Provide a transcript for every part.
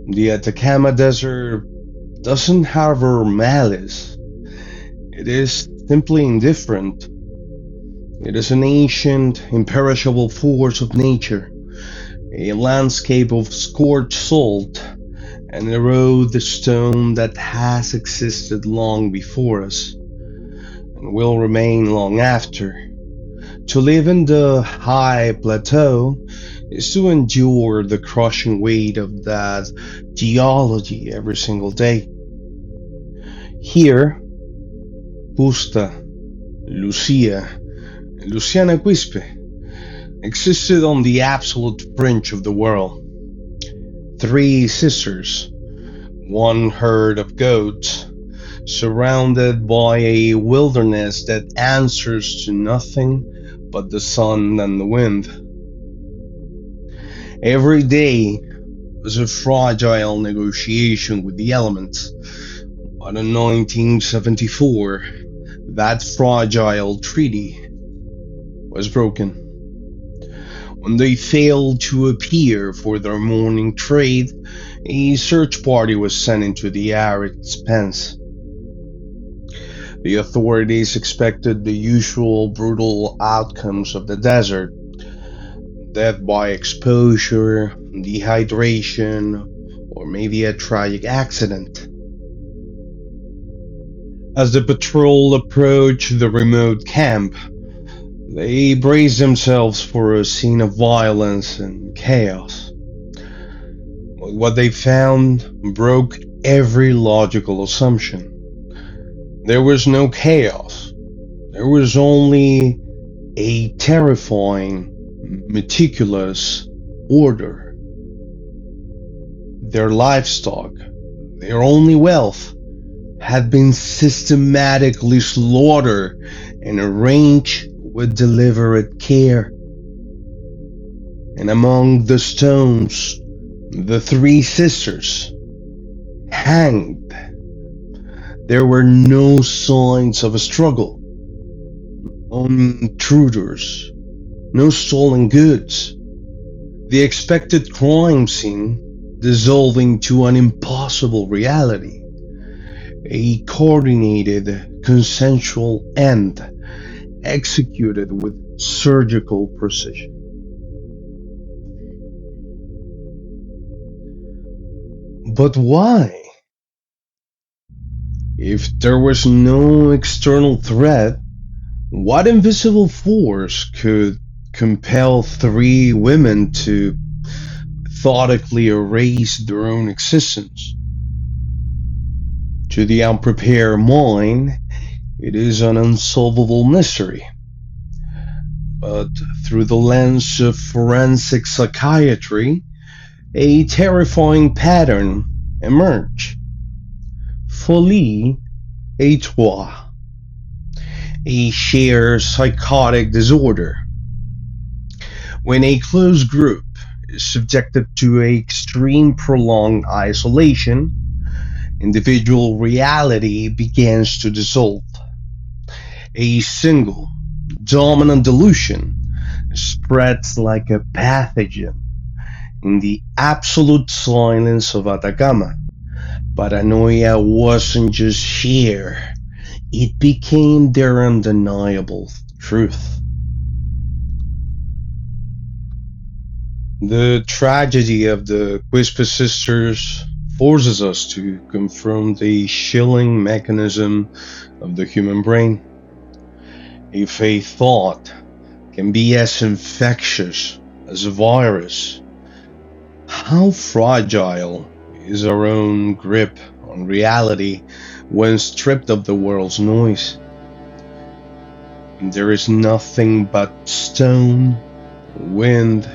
The Atacama Desert doesn't harbor malice. It is simply indifferent. It is an ancient, imperishable force of nature, a landscape of scorched salt and eroded stone that has existed long before us and will remain long after. To live in the high plateau is to endure the crushing weight of that geology every single day. Here, Busta, Lucia, and Luciana Quispe existed on the absolute fringe of the world. Three sisters, one herd of goats, surrounded by a wilderness that answers to nothing but the sun and the wind. Every day was a fragile negotiation with the elements, but in 1974, that fragile treaty was broken. When they failed to appear for their morning trade, a search party was sent into the arid expanse. The authorities expected the usual brutal outcomes of the desert: death by exposure, dehydration, or maybe a tragic accident. As the patrol approached the remote camp, they braced themselves for a scene of violence and chaos. But what they found broke every logical assumption. There was no chaos. There was only a terrifying, meticulous order. Their livestock, their only wealth, had been systematically slaughtered and arranged with deliberate care. And among the stones, the three sisters hanged. There were no signs of a struggle, no intruders, no stolen goods. The expected crime scene dissolving to an impossible reality. A coordinated, consensual end executed with surgical precision. But why? If there was no external threat, what invisible force could compel three women to methodically erase their own existence? To the unprepared mind, it is an unsolvable mystery. But through the lens of forensic psychiatry, a terrifying pattern emerged. Folie et trois, a shared psychotic disorder. When a close group is subjected to extreme prolonged isolation, individual reality begins to dissolve. A single, dominant delusion spreads like a pathogen. In the absolute silence of Atacama, paranoia wasn't just shared, it became their undeniable truth. The tragedy of the Quispe sisters forces us to confront the chilling mechanism of the human brain. If a thought can be as infectious as a virus, how fragile is our own grip on reality when stripped of the world's noise? There is nothing but stone, wind,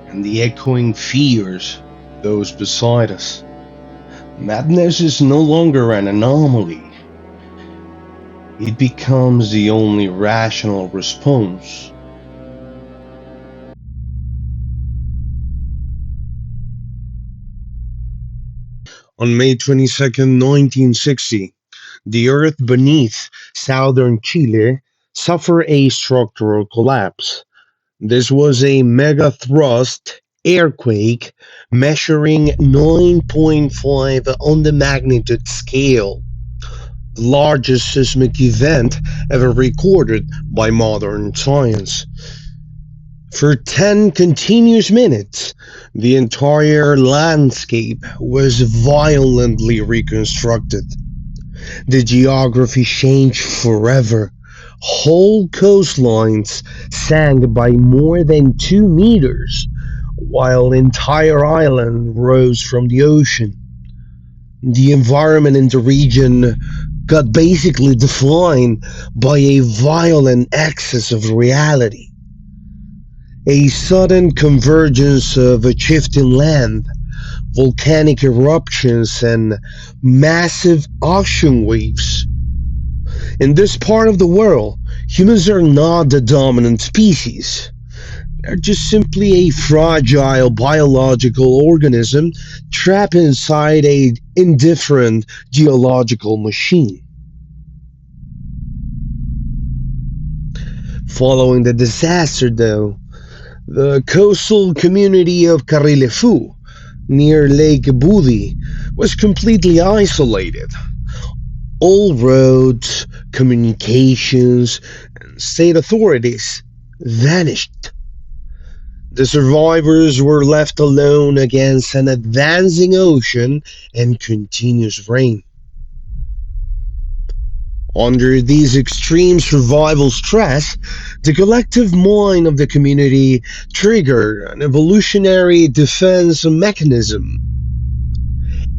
and the echoing fears of those beside us. Madness is no longer an anomaly. It becomes the only rational response. On May 22nd, 1960, the earth beneath southern Chile suffered a structural collapse. This was a mega thrust earthquake measuring 9.5 on the magnitude scale, the largest seismic event ever recorded by modern science. For 10 continuous minutes, the entire landscape was violently reconstructed. The geography changed forever. Whole coastlines sank by more than 2 meters, while entire island rose from the ocean. The environment in the region got basically defined by a violent excess of reality. A sudden convergence of a shifting land, volcanic eruptions, and massive ocean waves. In this part of the world, humans are not the dominant species. They're just simply a fragile biological organism trapped inside an indifferent geological machine. Following the disaster, though, the coastal community of Carrilefu, near Lake Budi, was completely isolated. All roads, communications, and state authorities vanished. The survivors were left alone against an advancing ocean and continuous rain. Under these extreme survival stress, the collective mind of the community triggered an evolutionary defense mechanism: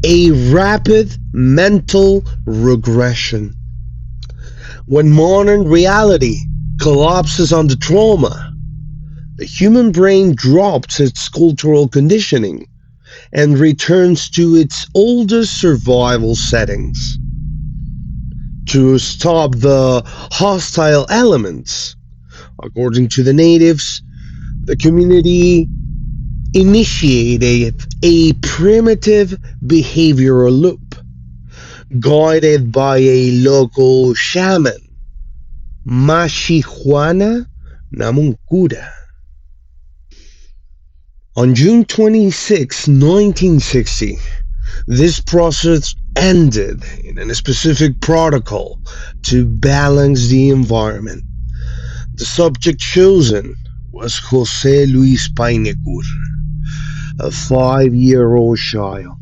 a rapid mental regression. When modern reality collapses under trauma, the human brain drops its cultural conditioning and returns to its oldest survival settings. To stop the hostile elements, according to the natives, the community initiated a primitive behavioral loop, guided by a local shaman, Mashihuana Namunkura. On June 26, 1960, this process ended in a specific protocol to balance the environment. The subject chosen was José Luis Painecur, a 5-year-old child.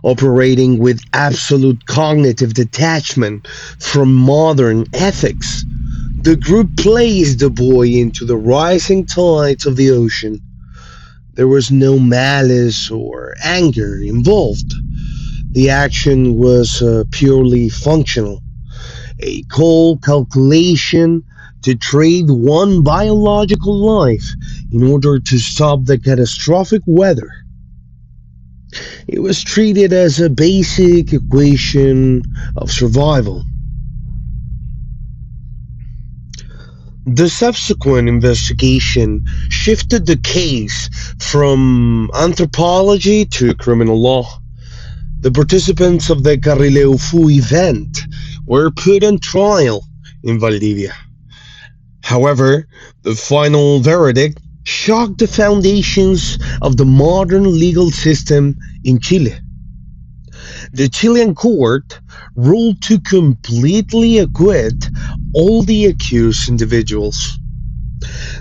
Operating with absolute cognitive detachment from modern ethics, the group placed the boy into the rising tides of the ocean. There was no malice or anger involved. The action was purely functional, a cold calculation to trade one biological life in order to stop the catastrophic weather. It was treated as a basic equation of survival. The subsequent investigation shifted the case from anthropology to criminal law. The participants of the Carrileufu event were put on trial in Valdivia. However, the final verdict shocked the foundations of the modern legal system in Chile. The Chilean court ruled to completely acquit all the accused individuals.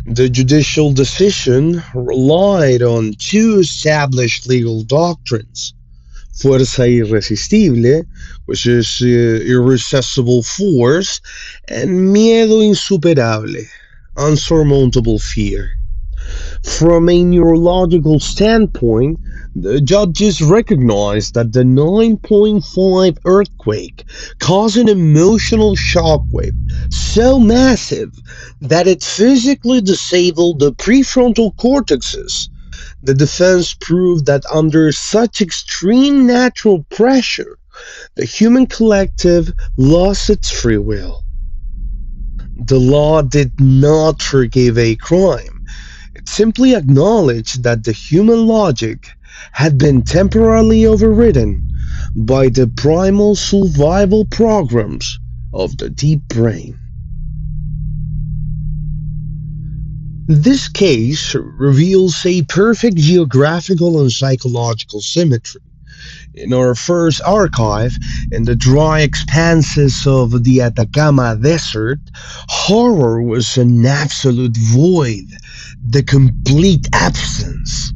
The judicial decision relied on two established legal doctrines: fuerza irresistible, which is irresistible force, and miedo insuperable, unsurmountable fear. From a neurological standpoint, the judges recognized that the 9.5 earthquake caused an emotional shockwave so massive that it physically disabled the prefrontal cortexes. The defense proved that under such extreme natural pressure, the human collective lost its free will. The law did not forgive a crime. It simply acknowledged that the human logic had been temporarily overridden by the primal survival programs of the deep brain. This case reveals a perfect geographical and psychological symmetry. In our first archive, in the dry expanses of the Atacama desert, horror was an absolute void, the complete absence.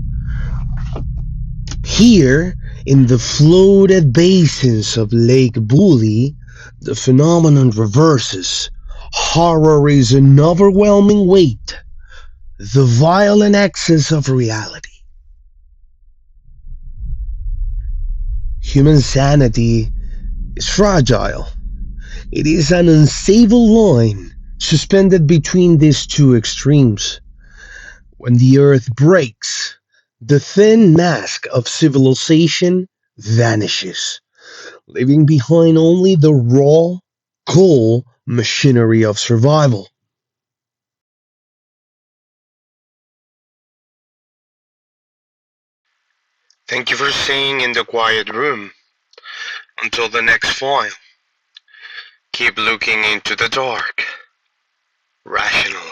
Here, in the flooded basins of Lake Budi, the phenomenon reverses. Horror is an overwhelming weight, the violent excess of reality. Human sanity is fragile. It is an unstable line suspended between these two extremes. When the earth breaks, the thin mask of civilization vanishes, leaving behind only the raw, cold machinery of survival. Thank you for staying in the quiet room. Until the next file, keep looking into the dark rationally.